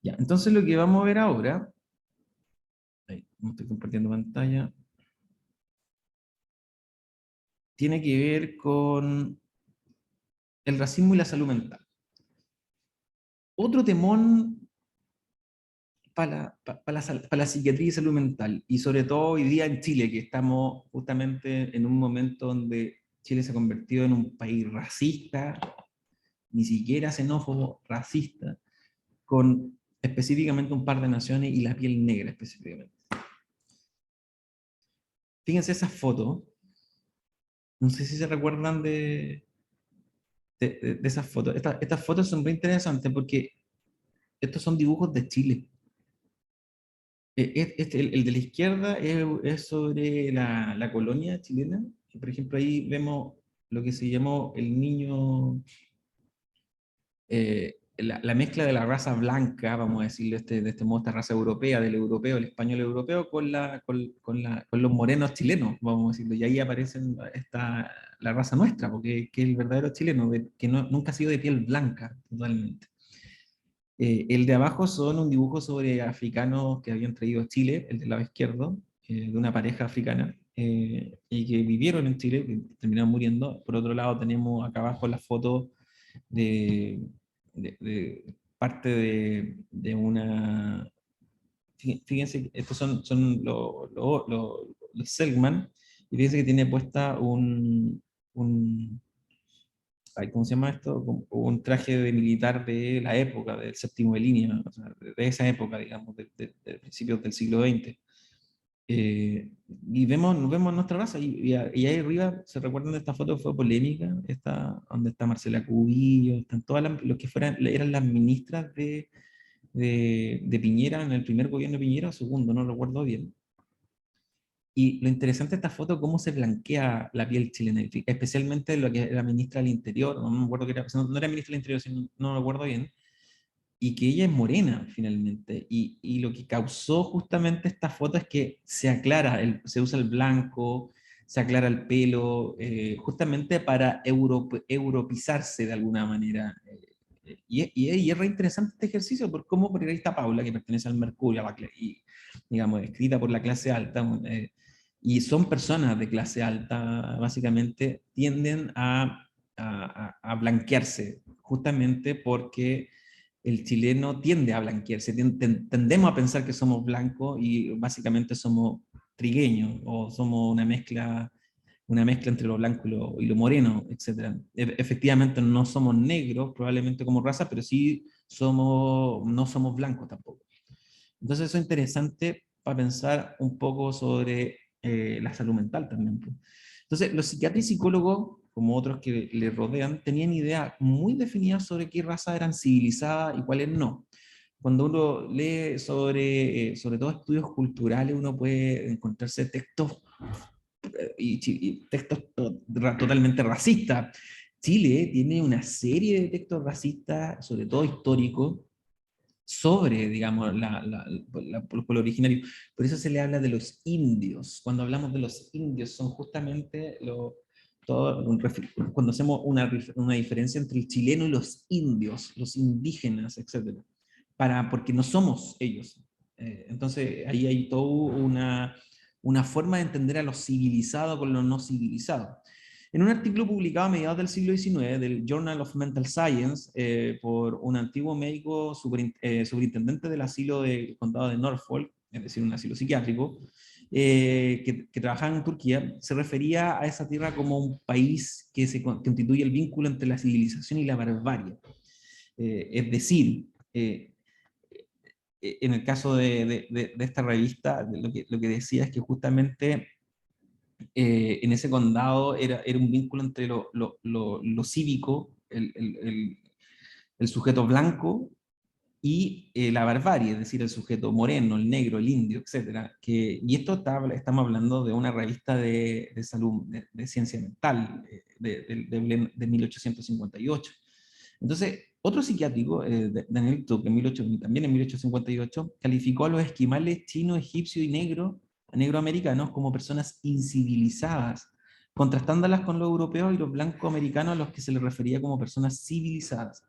Ya, entonces lo que vamos a ver ahora, ahí, no estoy compartiendo pantalla, tiene que ver con el racismo y la salud mental. Otro temón para la psiquiatría y salud mental, y sobre todo hoy día en Chile, que estamos justamente en un momento donde Chile se ha convertido en un país racista, ni siquiera xenófobo, racista, con específicamente un par de naciones y la piel negra específicamente. Fíjense esas fotos, no sé si se recuerdan de esas fotos. Estas fotos son muy interesantes porque estos son dibujos de Chile. El de la izquierda es sobre la colonia chilena. Por ejemplo, ahí vemos lo que se llamó el niño, la mezcla de la raza blanca, vamos a decirlo de este modo, esta raza europea, del europeo, el español europeo, con los morenos chilenos, vamos a decirlo. Y ahí aparecen la raza nuestra, porque que el verdadero chileno, que nunca ha sido de piel blanca, totalmente. El de abajo son un dibujo sobre africanos que habían traído a Chile, el del lado izquierdo, de una pareja africana, y que vivieron en Chile, que terminaron muriendo. Por otro lado tenemos acá abajo la foto de, de parte de una... Fíjense, estos son los Selkman, y fíjense que tiene puesta un ay, ¿cómo se llama esto? Como un traje de militar de la época, del séptimo de línea, o sea, de esa época, digamos, de principios del siglo XX. Y nos vemos nuestra raza, y ahí arriba, ¿se recuerdan de esta foto? Fue polémica, donde está Marcela Cubillo, están todas los que eran las ministras de Piñera, en el primer gobierno de Piñera, o segundo, no recuerdo bien. Y lo interesante de esta foto, cómo se blanquea la piel chilena, especialmente lo que era ministra del Interior, no me acuerdo que era, no era ministra del Interior, sino, no me acuerdo bien, y que ella es morena finalmente. Y lo que causó justamente esta foto es que se aclara, se usa el blanco, se aclara el pelo, justamente para europizarse de alguna manera. Y es re interesante este ejercicio, porque ahí está Paula, que pertenece al Mercurio, y, digamos, escrita por la clase alta, y son personas de clase alta, básicamente, tienden a blanquearse, justamente porque el chileno tiende a blanquearse, tendemos a pensar que somos blancos y básicamente somos trigueños, o somos una mezcla entre lo blanco y lo moreno, etc. Efectivamente no somos negros, probablemente como raza, pero sí no somos blancos tampoco. Entonces eso es interesante para pensar un poco sobre la salud mental también, pues. Entonces, los psiquiatras y psicólogos, como otros que le rodean, tenían ideas muy definidas sobre qué razas eran civilizadas y cuáles no. Cuando uno lee sobre todo estudios culturales, uno puede encontrarse textos y textos totalmente racistas. Chile tiene una serie de textos racistas, sobre todo históricos, sobre, digamos, el pueblo originario. Por eso se le habla de los indios. Cuando hablamos de los indios, son justamente cuando hacemos una diferencia entre el chileno y los indios, los indígenas, etc. Porque no somos ellos. Entonces, ahí hay toda una forma de entender a lo civilizado con lo no civilizado. En un artículo publicado a mediados del siglo XIX del Journal of Mental Science por un antiguo médico superintendente del asilo del condado de Norfolk, es decir, un asilo psiquiátrico, que trabajaba en Turquía, se refería a esa tierra como un país que constituye el vínculo entre la civilización y la barbarie. Es decir, en el caso de esta revista, lo que decía es que justamente en ese condado era un vínculo entre lo cívico, el sujeto blanco, y la barbarie, es decir, el sujeto moreno, el negro, el indio, etc. Y esto estamos hablando de una revista de salud, de ciencia mental, de 1858. Entonces, otro psiquiátrico, Daniel Tuck, también en 1858, calificó a los esquimales chino, egipcio y negro-americanos como personas incivilizadas, contrastándolas con los europeos y los blanco-americanos a los que se les refería como personas civilizadas.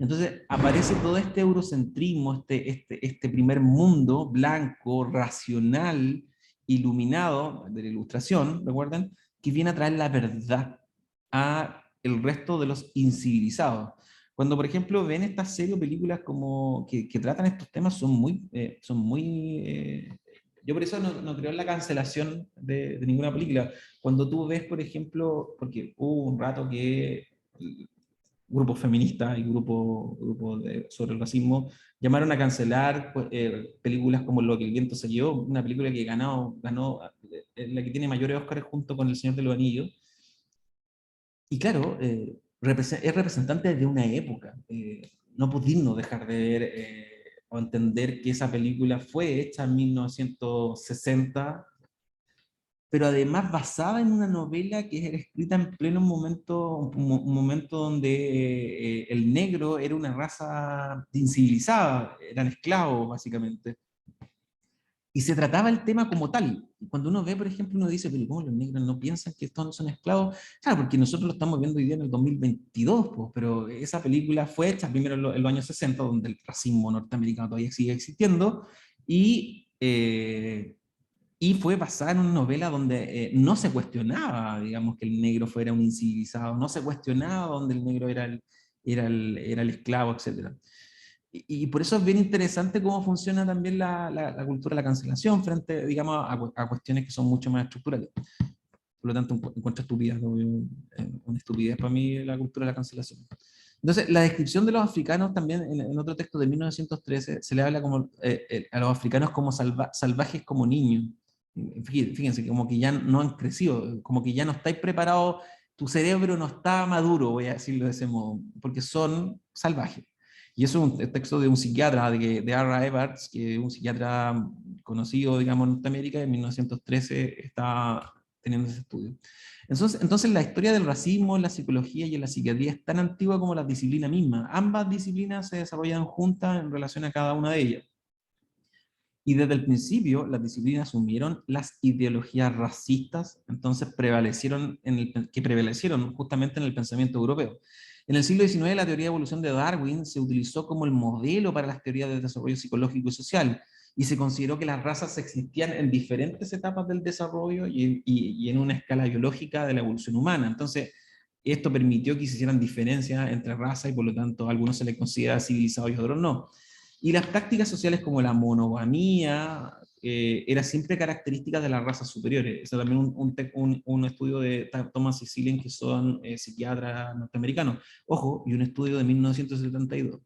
Entonces aparece todo este eurocentrismo, este primer mundo blanco, racional, iluminado de la ilustración, ¿recuerdan? Que viene a traer la verdad a el resto de los incivilizados. Cuando, por ejemplo, ven estas series o películas como que tratan estos temas, yo por eso no creo en la cancelación de ninguna película. Cuando tú ves, por ejemplo, porque hubo un rato que grupos feministas y sobre el racismo llamaron a cancelar pues, películas como Lo que el viento se llevó, una película que ganó la que tiene mayores Oscars junto con El Señor de los Anillos. Y claro, es representante de una época. No pudimos dejar de ver o entender que esa película fue hecha en 1960, pero además basada en una novela que era escrita en pleno momento, un momento donde el negro era una raza incivilizada, eran esclavos básicamente. Y se trataba el tema como tal. Cuando uno ve, por ejemplo, uno dice, pero ¿cómo los negros no piensan que estos no son esclavos? Claro, porque nosotros lo estamos viendo hoy día en el 2022, pues, pero esa película fue hecha primero en los años 60, donde el racismo norteamericano todavía sigue existiendo, y fue basada en una novela donde no se cuestionaba, digamos, que el negro fuera un incivilizado, no se cuestionaba donde el negro era el esclavo, etc. Y por eso es bien interesante cómo funciona también la cultura de la cancelación frente, digamos, a cuestiones que son mucho más estructurales. Por lo tanto, encuentro estupidez, ¿no? Una estupidez para mí la cultura de la cancelación. Entonces, la descripción de los africanos también, en otro texto de 1913, se le habla como, a los africanos como salvajes como niños. Fíjense, como que ya no han crecido, como que ya no estáis preparados, tu cerebro no está maduro, voy a decirlo de ese modo, porque son salvajes. Y eso es un texto de un psiquiatra, de R. Evarts, que es un psiquiatra conocido, digamos, en Norteamérica, en 1913 está teniendo ese estudio. Entonces, la historia del racismo en la psicología y en la psiquiatría es tan antigua como la disciplina misma. Ambas disciplinas se desarrollan juntas en relación a cada una de ellas. Y desde el principio, las disciplinas asumieron las ideologías racistas, entonces que prevalecieron justamente en el pensamiento europeo. En el siglo XIX, la teoría de evolución de Darwin se utilizó como el modelo para las teorías de desarrollo psicológico y social, y se consideró que las razas existían en diferentes etapas del desarrollo y en una escala biológica de la evolución humana. Entonces, esto permitió que se hicieran diferencias entre razas y por lo tanto a algunos se les considera civilizados y a otros no. Y las prácticas sociales como la monogamía era siempre característica de las razas superiores. Eso también un estudio de Thomas y Cillian, que son psiquiatras norteamericanos. Ojo, y un estudio de 1972.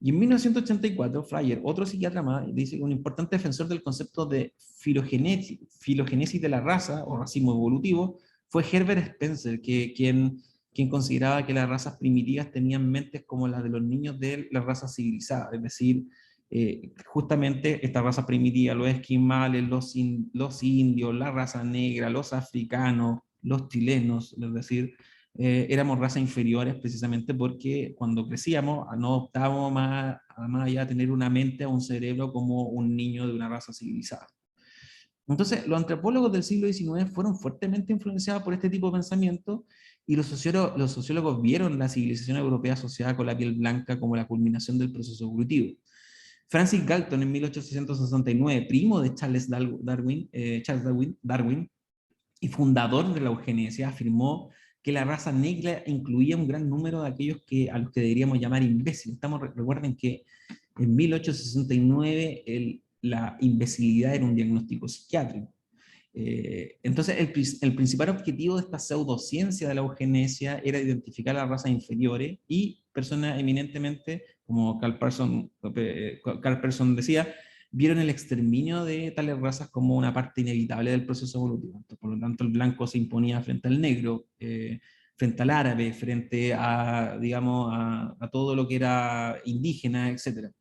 Y en 1984, Fryer, otro psiquiatra más, dice que un importante defensor del concepto de filogenesis de la raza o racismo evolutivo fue Herbert Spencer, quien consideraba que las razas primitivas tenían mentes como las de los niños de las razas civilizadas, es decir, justamente esta raza primitiva, los esquimales, los indios, la raza negra, los africanos, los chilenos, es decir, éramos razas inferiores precisamente porque cuando crecíamos no optábamos más allá de tener una mente o un cerebro como un niño de una raza civilizada. Entonces, los antropólogos del siglo XIX fueron fuertemente influenciados por este tipo de pensamiento y los sociólogos vieron la civilización europea asociada con la piel blanca como la culminación del proceso evolutivo. Francis Galton, en 1869, primo de Darwin y fundador de la eugenesia, afirmó que la raza negra incluía un gran número de aquellos a los que deberíamos llamar imbéciles. Recuerden que en 1869 la imbecilidad era un diagnóstico psiquiátrico. Entonces, el principal objetivo de esta pseudociencia de la eugenesia era identificar a las razas inferiores y personas eminentemente, como Carl Person decía, vieron el exterminio de tales razas como una parte inevitable del proceso evolutivo. Entonces, por lo tanto, el blanco se imponía frente al negro, frente al árabe, frente a, digamos, a todo lo que era indígena, etc.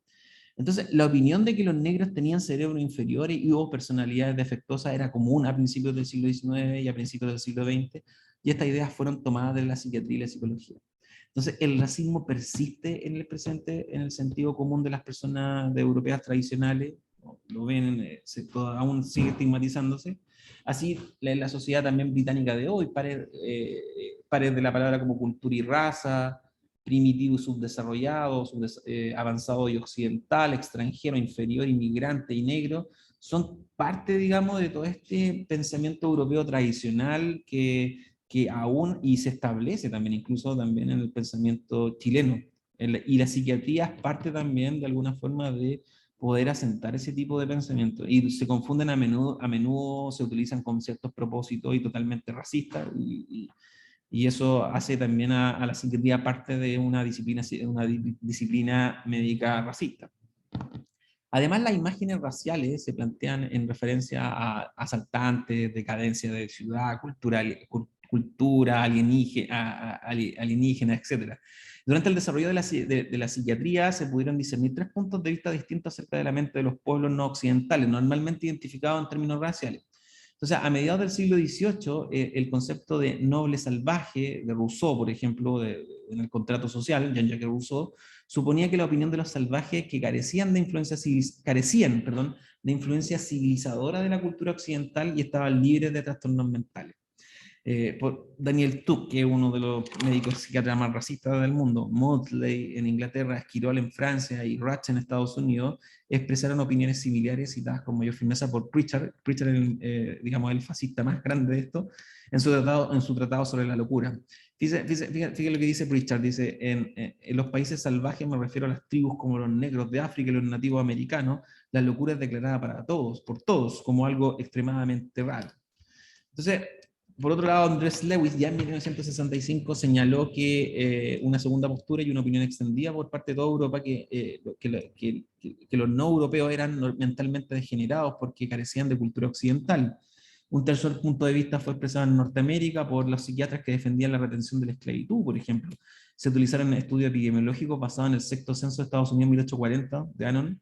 Entonces, la opinión de que los negros tenían cerebros inferiores y hubo personalidades defectuosas era común a principios del siglo XIX y a principios del siglo XX, y estas ideas fueron tomadas de la psiquiatría y la psicología. Entonces, el racismo persiste en el presente en el sentido común de las personas europeas tradicionales, lo ven, aún sigue estigmatizándose. Así, en la sociedad también británica de hoy, pares de la palabra como cultura y raza, primitivo y subdesarrollado, avanzado y occidental, extranjero, inferior, inmigrante y negro, son parte, digamos, de todo este pensamiento europeo tradicional que aún, y se establece también, incluso también en el pensamiento chileno. Y la psiquiatría es parte también, de alguna forma, de poder asentar ese tipo de pensamiento. Y se confunden a menudo se utilizan con ciertos propósitos y totalmente racistas, y eso hace también a la psiquiatría parte de una disciplina médica racista. Además, las imágenes raciales se plantean en referencia a asaltantes, decadencia de ciudad, cultura alienígena, etc. Durante el desarrollo de la psiquiatría se pudieron discernir tres puntos de vista distintos acerca de la mente de los pueblos no occidentales, normalmente identificados en términos raciales. Entonces, a mediados del siglo XVIII, el concepto de noble salvaje de Rousseau, por ejemplo, en el contrato social, Jean-Jacques Rousseau, suponía que la opinión de los salvajes que carecían, perdón, de influencia civilizadora de la cultura occidental y estaban libres de trastornos mentales. Por Daniel Tuck, que es uno de los médicos psiquiatras más racistas del mundo, Maudsley en Inglaterra, Esquirol en Francia y Ratch en Estados Unidos, expresaron opiniones similares citadas con mayor firmeza por Pritchard, digamos, el fascista más grande de esto, en su tratado sobre la locura. Fíjate lo que dice Pritchard, dice, en los países salvajes, me refiero a las tribus como los negros de África y los nativos americanos, la locura es declarada para todos, por todos, como algo extremadamente raro. Entonces, por otro lado, Andrés Lewis ya en 1965 señaló que una segunda postura y una opinión extendida por parte de toda Europa que los no europeos eran mentalmente degenerados porque carecían de cultura occidental. Un tercer punto de vista fue expresado en Norteamérica por los psiquiatras que defendían la retención de la esclavitud, por ejemplo. Se utilizaron estudios epidemiológicos basados en el sexto censo de Estados Unidos 1840 de Annon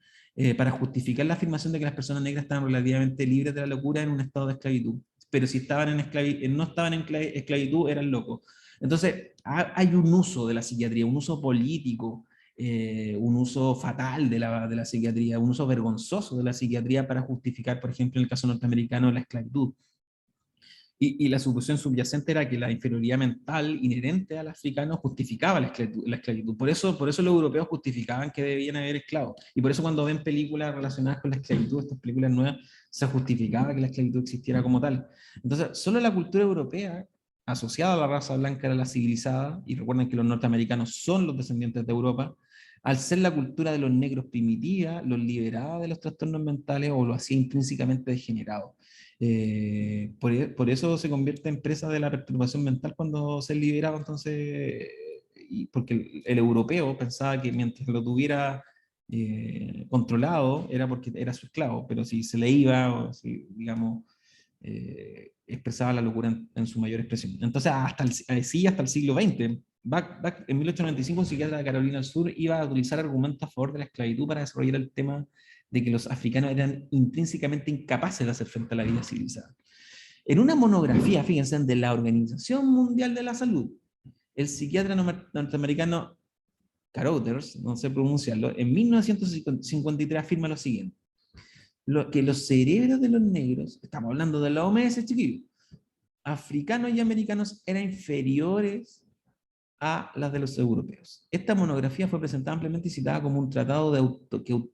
para justificar la afirmación de que las personas negras estaban relativamente libres de la locura en un estado de esclavitud, pero si estaban no estaban en esclavitud, eran locos. Entonces, hay un uso de la psiquiatría, un uso político, un uso fatal de la psiquiatría, un uso vergonzoso de la psiquiatría para justificar, por ejemplo, en el caso norteamericano, la esclavitud. Y la solución subyacente era que la inferioridad mental inherente al africano justificaba la esclavitud. Por eso los europeos justificaban que debían haber esclavos. Y por eso cuando ven películas relacionadas con la esclavitud, estas películas nuevas, se justificaba que la esclavitud existiera como tal. Entonces, solo la cultura europea, asociada a la raza blanca, era la civilizada, y recuerden que los norteamericanos son los descendientes de Europa, al ser la cultura de los negros primitiva, los liberaba de los trastornos mentales o lo hacía intrínsecamente degenerado. Por eso se convierte en presa de la perturbación mental cuando se liberaba, entonces, porque el europeo pensaba que mientras lo tuviera controlado era porque era su esclavo, pero si se le iba, o si, digamos, expresaba la locura en su mayor expresión. Entonces, hasta el siglo XX, en 1895, un psiquiatra de Carolina del Sur iba a utilizar argumentos a favor de la esclavitud para desarrollar el tema de que los africanos eran intrínsecamente incapaces de hacer frente a la vida civilizada. En una monografía, fíjense, de la Organización Mundial de la Salud, el psiquiatra norteamericano Carothers, no sé pronunciarlo, en 1953 afirma lo siguiente: que los cerebros de los negros, estamos hablando de la OMS, chiquillos, africanos y americanos, eran inferiores a las de los europeos. Esta monografía fue presentada ampliamente y citada como un tratado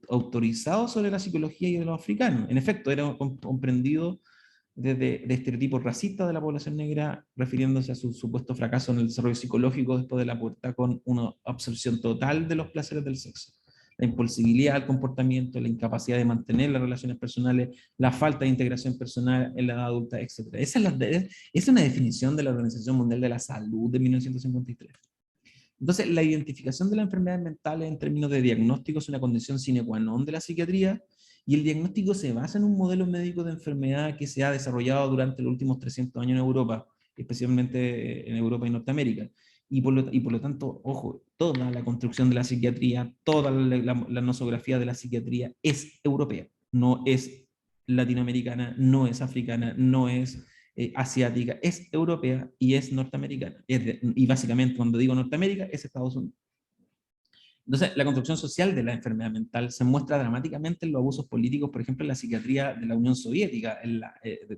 autorizado sobre la psicología y de los africanos. En efecto, era comprendido de estereotipos racistas de la población negra, refiriéndose a su supuesto fracaso en el desarrollo psicológico después de la pubertad, con una absorción total de los placeres del sexo, la impulsibilidad del comportamiento, la incapacidad de mantener las relaciones personales, la falta de integración personal en la edad adulta, etc. Esa es una definición de la Organización Mundial de la Salud de 1953. Entonces, la identificación de las enfermedades mentales en términos de diagnóstico es una condición sine qua non de la psiquiatría, y el diagnóstico se basa en un modelo médico de enfermedad que se ha desarrollado durante los últimos 300 años en Europa, especialmente en Europa y Norteamérica. Y por lo tanto, ojo, toda la construcción de la psiquiatría, toda la nosografía de la psiquiatría es europea, no es latinoamericana, no es africana, no es asiática, es europea y es norteamericana. Y básicamente, cuando digo Norteamérica, es Estados Unidos. Entonces, la construcción social de la enfermedad mental se muestra dramáticamente en los abusos políticos, por ejemplo, en la psiquiatría de la Unión Soviética.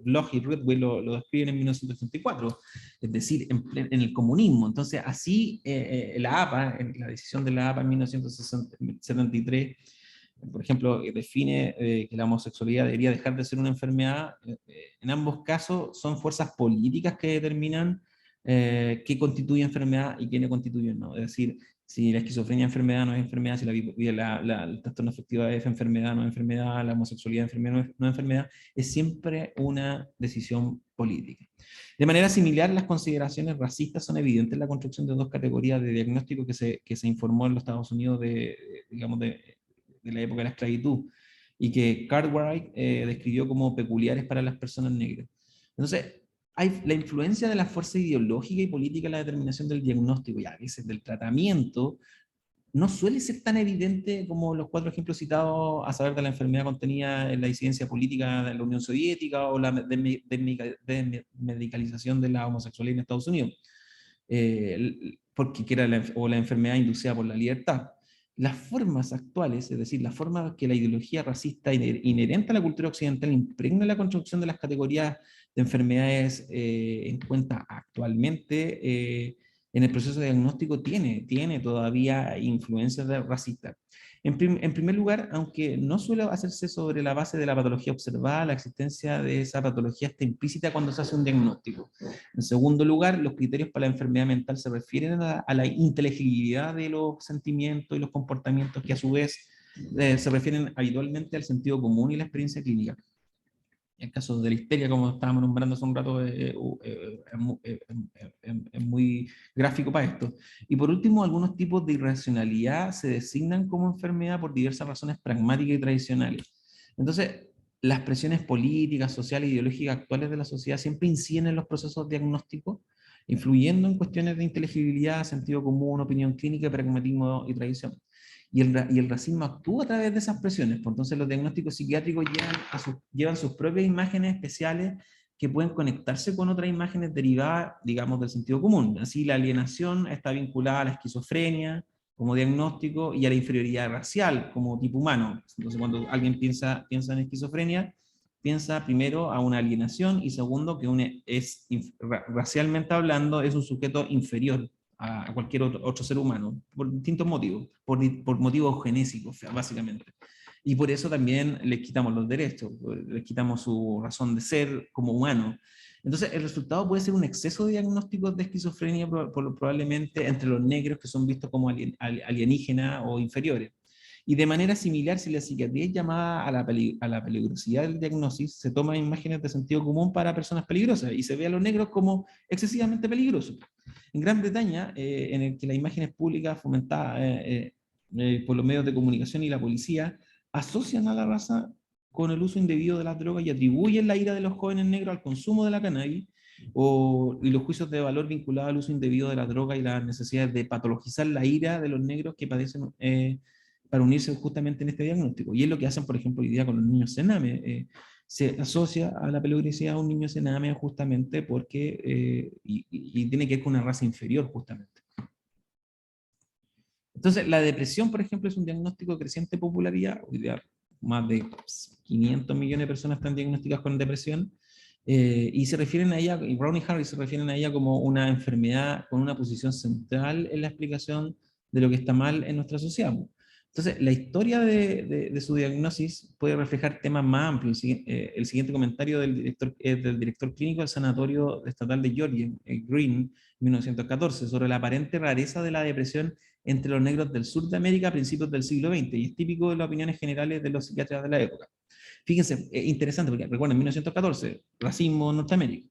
Bloch y Redway lo describen en 1934, es decir, en el comunismo. Entonces, así la APA, en la decisión de la APA en 1973, por ejemplo, define que la homosexualidad debería dejar de ser una enfermedad. En ambos casos son fuerzas políticas que determinan qué constituye enfermedad y qué no constituye no. Es decir, si la esquizofrenia es enfermedad, no es enfermedad, si el trastorno afectivo es enfermedad, no es enfermedad, la homosexualidad es enfermedad, no es enfermedad, es siempre una decisión política. De manera similar, las consideraciones racistas son evidentes en la construcción de dos categorías de diagnóstico que se informó en los Estados Unidos digamos, de la época de la esclavitud, y que Cartwright describió como peculiares para las personas negras. Entonces, hay la influencia de la fuerza ideológica y política en la determinación del diagnóstico y a veces del tratamiento no suele ser tan evidente como los cuatro ejemplos citados, a saber de la enfermedad contenida en la disidencia política de la Unión Soviética o la medicalización de la homosexualidad en Estados Unidos, porque era o la enfermedad inducida por la libertad. Las formas actuales, es decir, la forma que la ideología racista inherente a la cultura occidental impregna la construcción de las categorías de enfermedades en cuenta actualmente, en el proceso de diagnóstico tiene todavía influencias racistas. En primer lugar, aunque no suele hacerse sobre la base de la patología observada, la existencia de esa patología está implícita cuando se hace un diagnóstico. En segundo lugar, los criterios para la enfermedad mental se refieren a la inteligibilidad de los sentimientos y los comportamientos que a su vez se refieren habitualmente al sentido común y la experiencia clínica. El caso de la histeria, como estábamos nombrando hace un rato, es muy gráfico para esto. Y por último, algunos tipos de irracionalidad se designan como enfermedad por diversas razones pragmáticas y tradicionales. Entonces, las presiones políticas, sociales e ideológicas actuales de la sociedad siempre inciden en los procesos diagnósticos, influyendo en cuestiones de inteligibilidad, sentido común, opinión clínica, pragmatismo y tradición. Y el racismo actúa a través de esas presiones. Pues entonces los diagnósticos psiquiátricos llevan sus propias imágenes especiales que pueden conectarse con otras imágenes derivadas, digamos, del sentido común. Así la alienación está vinculada a la esquizofrenia como diagnóstico y a la inferioridad racial como tipo humano. Entonces cuando alguien piensa en esquizofrenia, piensa primero a una alienación y segundo que racialmente hablando es un sujeto inferior a cualquier otro ser humano, por distintos motivos, por motivos genésicos, básicamente. Y por eso también les quitamos los derechos, les quitamos su razón de ser como humano. Entonces, el resultado puede ser un exceso de diagnósticos de esquizofrenia, probablemente entre los negros que son vistos como alienígenas o inferiores. Y de manera similar, si la psiquiatría es llamada a la peligrosidad del diagnóstico, se toman imágenes de sentido común para personas peligrosas y se ve a los negros como excesivamente peligrosos. En Gran Bretaña, en el que las imágenes públicas fomentadas por los medios de comunicación y la policía asocian a la raza con el uso indebido de las drogas y atribuyen la ira de los jóvenes negros al consumo de la cannabis, y los juicios de valor vinculados al uso indebido de la droga y las necesidades de patologizar la ira de los negros que padecen para unirse justamente en este diagnóstico. Y es lo que hacen, por ejemplo, hoy día con los niños Sename. Se asocia a la peligrosidad a un niño Sename justamente porque, y tiene que ver con una raza inferior justamente. Entonces, la depresión, por ejemplo, es un diagnóstico de creciente popularidad. Hoy día más de 500 millones de personas están diagnosticadas con depresión, y se refieren a ella, y Brown y Harris se refieren a ella como una enfermedad con una posición central en la explicación de lo que está mal en nuestra sociedad. Entonces, la historia de su diagnosis puede reflejar temas más amplios. El siguiente comentario del director clínico del Sanatorio Estatal de Georgia, Green, en 1914, sobre la aparente rareza de la depresión entre los negros del sur de América a principios del siglo XX, y es típico de las opiniones generales de los psiquiatras de la época. Fíjense, interesante, porque recuerden, 1914, racismo en Norteamérica.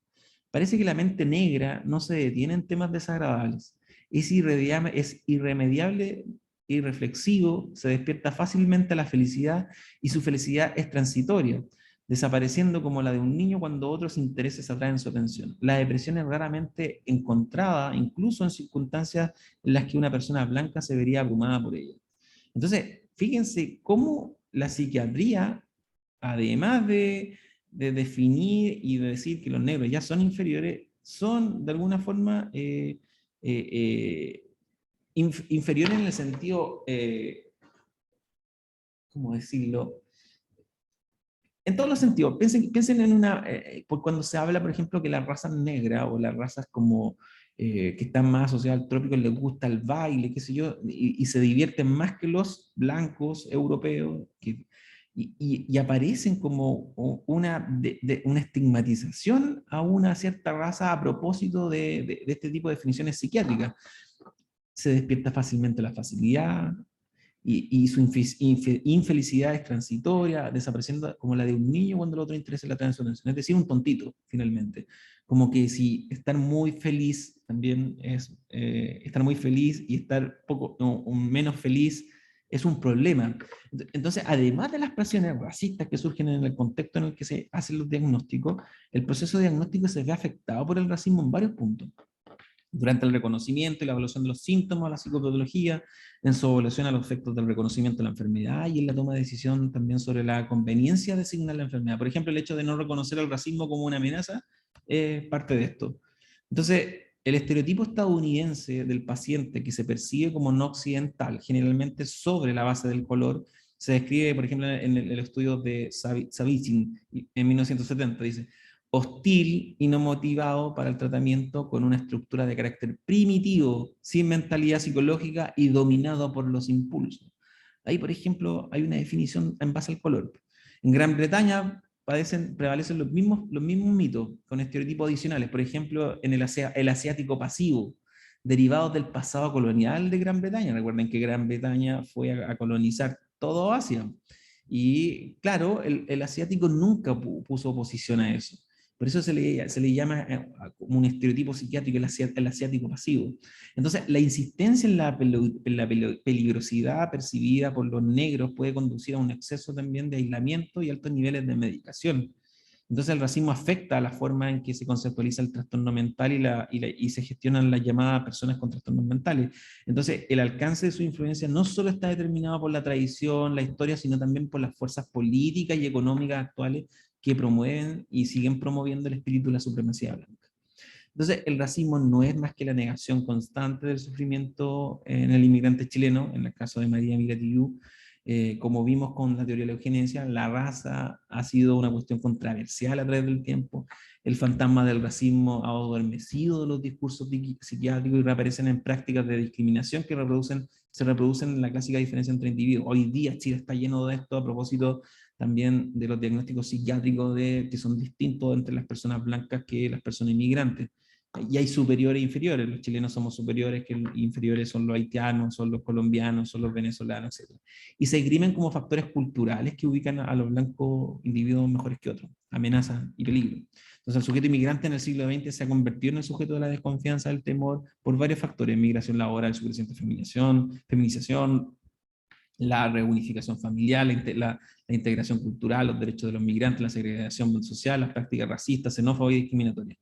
Parece que la mente negra no se detiene en temas desagradables. Es irremediable y reflexivo, se despierta fácilmente a la felicidad y su felicidad es transitoria, desapareciendo como la de un niño cuando otros intereses atraen su atención. La depresión es raramente encontrada, incluso en circunstancias en las que una persona blanca se vería abrumada por ella. Entonces, fíjense cómo la psiquiatría, además de definir y de decir que los negros ya son inferiores, son de alguna forma inferior en el sentido, ¿cómo decirlo? En todos los sentidos, piensen en una, por cuando se habla, por ejemplo, que las razas negras o las razas como que están más asociadas al trópico les gusta el baile, qué sé yo, y se divierten más que los blancos europeos, y aparecen como una estigmatización a una cierta raza a propósito de este tipo de definiciones psiquiátricas. Se despierta fácilmente la facilidad, y su infelicidad es transitoria, desapareciendo como la de un niño cuando el otro interesa la atención, es decir, un tontito, finalmente. Como que si estar muy feliz también es, estar muy feliz y estar poco, o menos feliz es un problema. Entonces, además de las presiones racistas que surgen en el contexto en el que se hacen los diagnósticos, el proceso diagnóstico se ve afectado por el racismo en varios puntos durante el reconocimiento y la evaluación de los síntomas, la psicopatología, en su evaluación a los efectos del reconocimiento de la enfermedad y en la toma de decisión también sobre la conveniencia de asignar la enfermedad. Por ejemplo, el hecho de no reconocer el racismo como una amenaza es parte de esto. Entonces, el estereotipo estadounidense del paciente que se percibe como no occidental, generalmente sobre la base del color, se describe, por ejemplo, en el estudio de Savitzin en 1970, dice, hostil y no motivado para el tratamiento con una estructura de carácter primitivo, sin mentalidad psicológica y dominado por los impulsos. Ahí, por ejemplo, hay una definición en base al color. En Gran Bretaña prevalecen los mismos mitos con estereotipos adicionales. Por ejemplo, en el asiático pasivo, derivados del pasado colonial de Gran Bretaña. Recuerden que Gran Bretaña fue a colonizar todo Asia. Y claro, el asiático nunca puso oposición a eso. Por eso se le llama como un estereotipo psiquiátrico el asiático pasivo. Entonces, la insistencia en la peligrosidad percibida por los negros puede conducir a un exceso también de aislamiento y altos niveles de medicación. Entonces, el racismo afecta a la forma en que se conceptualiza el trastorno mental y se gestionan las llamadas personas con trastornos mentales. Entonces, el alcance de su influencia no solo está determinado por la tradición, la historia, sino también por las fuerzas políticas y económicas actuales que promueven y siguen promoviendo el espíritu de la supremacía blanca. Entonces, el racismo no es más que la negación constante del sufrimiento en el inmigrante chileno, en el caso de María Emilia Tillú. Como vimos con la teoría de la eugenesia, la raza ha sido una cuestión controversial a través del tiempo. El fantasma del racismo ha adormecido los discursos psiquiátricos y reaparecen en prácticas de discriminación que se reproducen en la clásica diferencia entre individuos. Hoy día Chile está lleno de esto a propósito también de los diagnósticos psiquiátricos que son distintos entre las personas blancas que las personas inmigrantes. Y hay superiores e inferiores, los chilenos somos superiores, que inferiores son los haitianos, son los colombianos, son los venezolanos, etc. Y se esgrimen como factores culturales que ubican a los blancos individuos mejores que otros, amenaza y peligro. Entonces el sujeto inmigrante en el siglo XX se ha convertido en el sujeto de la desconfianza, del temor, por varios factores: migración laboral, su creciente feminización, la reunificación familiar, la integración cultural, los derechos de los migrantes, la segregación social, las prácticas racistas, xenófobas y discriminatorias.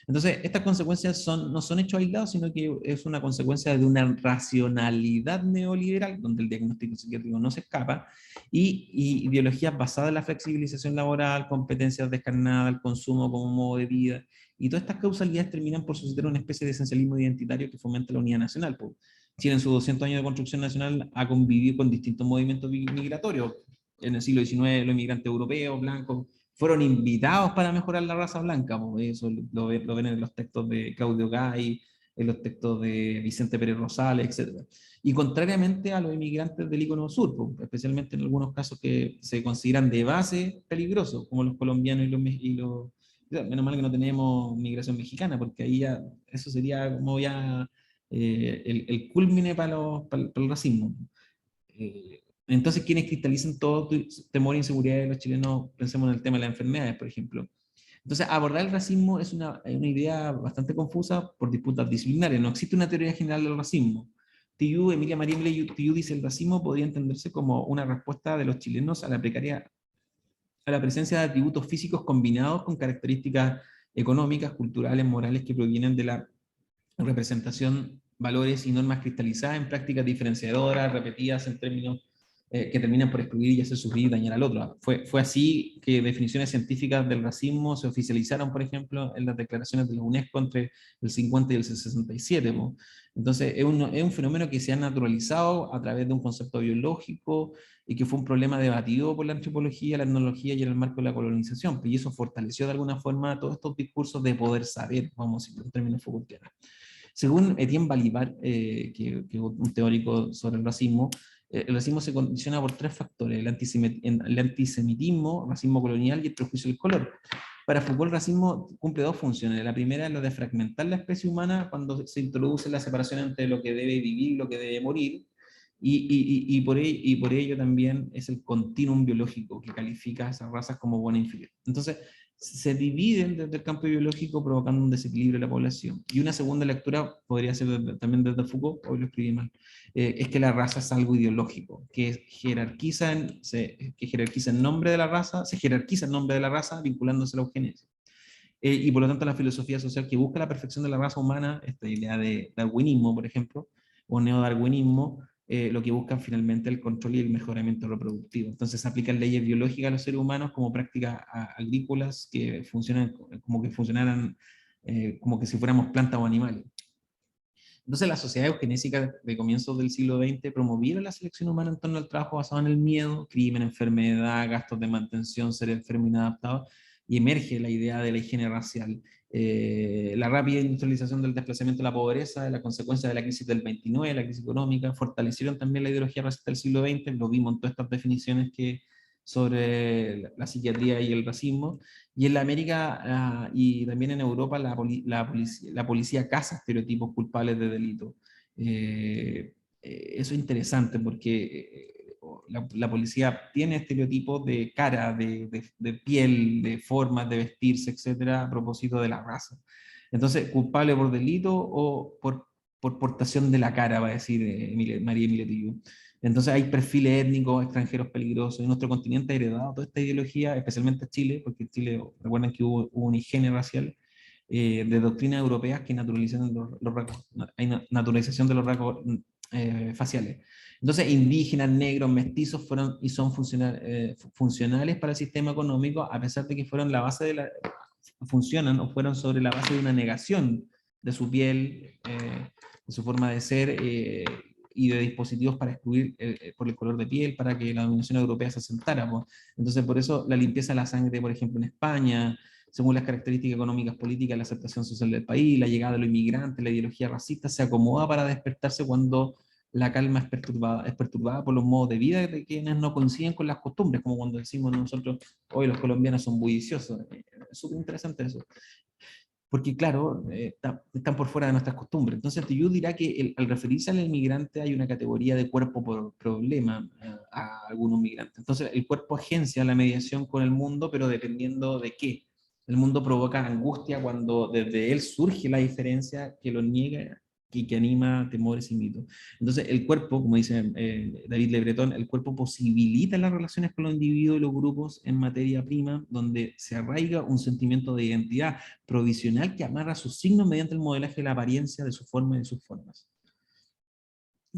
Entonces, estas consecuencias no son hechos aislados, sino que es una consecuencia de una racionalidad neoliberal, donde el diagnóstico psiquiátrico no se escapa, y ideologías basadas en la flexibilización laboral, competencias descarnadas, el consumo como modo de vida, y todas estas causalidades terminan por suscitar una especie de esencialismo identitario que fomenta la unidad nacional. Pues. Chile en sus 200 años de construcción nacional ha convivido con distintos movimientos migratorios. En el siglo XIX los inmigrantes europeos, blancos, fueron invitados para mejorar la raza blanca. Pues eso lo ven en los textos de Claudio Gay, en los textos de Vicente Pérez Rosales, etc. Y contrariamente a los inmigrantes del Icono Sur, pues, especialmente en algunos casos que se consideran de base peligrosos, como los colombianos menos mal que no tenemos migración mexicana, porque ahí ya, eso sería como ya el culmine para el racismo. Entonces, quienes cristalizan todo temor e inseguridad de los chilenos, pensemos en el tema de las enfermedades, por ejemplo. Entonces, abordar el racismo es una idea bastante confusa por disputas disciplinarias. No existe una teoría general del racismo. Emilia María Tijoux dice: el racismo podría entenderse como una respuesta de los chilenos a la presencia de atributos físicos combinados con características económicas, culturales, morales que provienen de la representación, valores y normas cristalizadas en prácticas diferenciadoras, repetidas en términos que terminan por excluir y hacer sufrir y dañar al otro. Fue así que definiciones científicas del racismo se oficializaron, por ejemplo, en las declaraciones de la UNESCO entre el 50 y el 67. ¿No? Entonces, es un fenómeno que se ha naturalizado a través de un concepto biológico y que fue un problema debatido por la antropología, la etnología y en el marco de la colonización. Y eso fortaleció de alguna forma todos estos discursos de poder saber, vamos a decirlo en términos Foucaultianos. Según Etienne Balibar, que es un teórico sobre el racismo, el racismo se condiciona por tres factores: el antisemitismo, racismo colonial y el prejuicio del color. Para Foucault, el racismo cumple dos funciones. La primera es la de fragmentar la especie humana cuando se introduce la separación entre lo que debe vivir y lo que debe morir, y por ello también es el continuum biológico que califica a esas razas como buena e inferior. Entonces, se dividen desde el campo biológico provocando un desequilibrio de la población. Y una segunda lectura podría ser también desde Foucault, hoy lo escribí mal, es que la raza es algo ideológico, que jerarquiza en nombre de la raza, se jerarquiza en nombre de la raza vinculándose a la eugenesia. Y por lo tanto la filosofía social que busca la perfección de la raza humana, esta idea de darwinismo, por ejemplo, o neodarwinismo, lo que buscan finalmente el control y el mejoramiento reproductivo. Entonces se aplican leyes biológicas a los seres humanos como prácticas agrícolas que funcionan como que funcionaran como que si fuéramos plantas o animales. Entonces, las sociedades eugenésicas de comienzos del siglo XX promovieron la selección humana en torno al trabajo basado en el miedo, crimen, enfermedad, gastos de mantención, ser enfermo e inadaptado, y emerge la idea de la higiene racial. La rápida industrialización del desplazamiento a la pobreza, la consecuencia de la crisis del 29, la crisis económica, fortalecieron también la ideología racista del siglo XX, lo vimos en todas estas definiciones sobre la psiquiatría y el racismo, y en la América y también en Europa la policía caza estereotipos culpables de delito. Eso es interesante porque la policía tiene estereotipos de cara, de piel, de formas de vestirse, etcétera, a propósito de la raza. Entonces, culpable por delito o por portación de la cara, va a decir María Emilia Tillo. Entonces hay perfiles étnicos, extranjeros peligrosos. En nuestro continente ha heredado toda esta ideología, especialmente Chile, porque Chile, recuerdan que hubo una higiene racial de doctrinas europeas que naturalizan los rasgos, hay naturalización de los rasgos faciales. Entonces, indígenas, negros, mestizos fueron y son funcionales para el sistema económico, a pesar de que fueron la base de funcionan o fueron sobre la base de una negación de su piel, de su forma de ser, y de dispositivos para excluir por el color de piel, para que la dominación europea se asentara. Pues. Entonces, por eso la limpieza de la sangre, por ejemplo, en España, según las características económicas políticas, la aceptación social del país, la llegada de los inmigrantes, la ideología racista, se acomoda para despertarse cuando la calma es perturbada por los modos de vida de quienes no coinciden con las costumbres, como cuando decimos nosotros, hoy los colombianos son bulliciosos. Es súper interesante eso porque claro, están por fuera de nuestras costumbres. Entonces, yo dirá que al referirse al inmigrante hay una categoría de cuerpo por problema a algunos migrantes. Entonces, el cuerpo agencia la mediación con el mundo, pero dependiendo de qué. El mundo provoca angustia cuando desde él surge la diferencia que lo niega y que anima temores y mitos. Entonces, el cuerpo, como dice David Le Breton, el cuerpo posibilita las relaciones con los individuos y los grupos en materia prima, donde se arraiga un sentimiento de identidad provisional que amarra sus signos mediante el modelaje de la apariencia de su forma y de sus formas.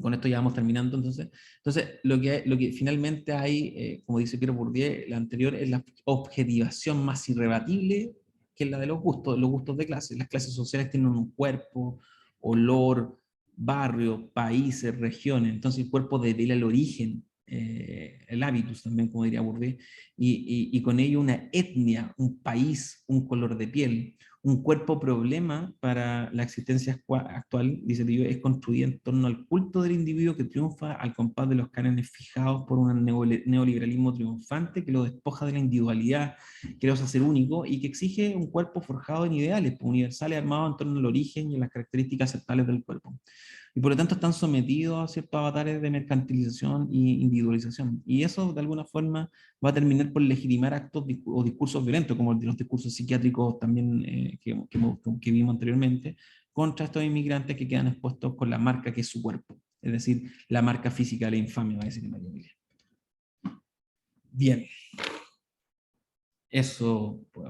Con esto ya vamos terminando entonces. Entonces, lo que finalmente hay, como dice Pierre Bourdieu, la anterior, es la objetivación más irrebatible que es la de los gustos de clase. Las clases sociales tienen un cuerpo, olor, barrio, países, regiones. Entonces el cuerpo devela el origen, el hábitus también, como diría Bourdieu, y con ello una etnia, un país, un color de piel. Un cuerpo problema para la existencia actual, dice Tillo, es construida en torno al culto del individuo que triunfa al compás de los cánones fijados por un neoliberalismo triunfante que lo despoja de la individualidad, que lo hace ser único y que exige un cuerpo forjado en ideales universales armados en torno al origen y a las características aceptables del cuerpo. Y por lo tanto están sometidos a ciertos avatares de mercantilización e individualización. Y eso, de alguna forma, va a terminar por legitimar actos o discursos violentos, como los discursos psiquiátricos también que vimos anteriormente, contra estos inmigrantes que quedan expuestos con la marca que es su cuerpo. Es decir, la marca física de la infamia, va a decir María Emilia. Bien. Eso, pues,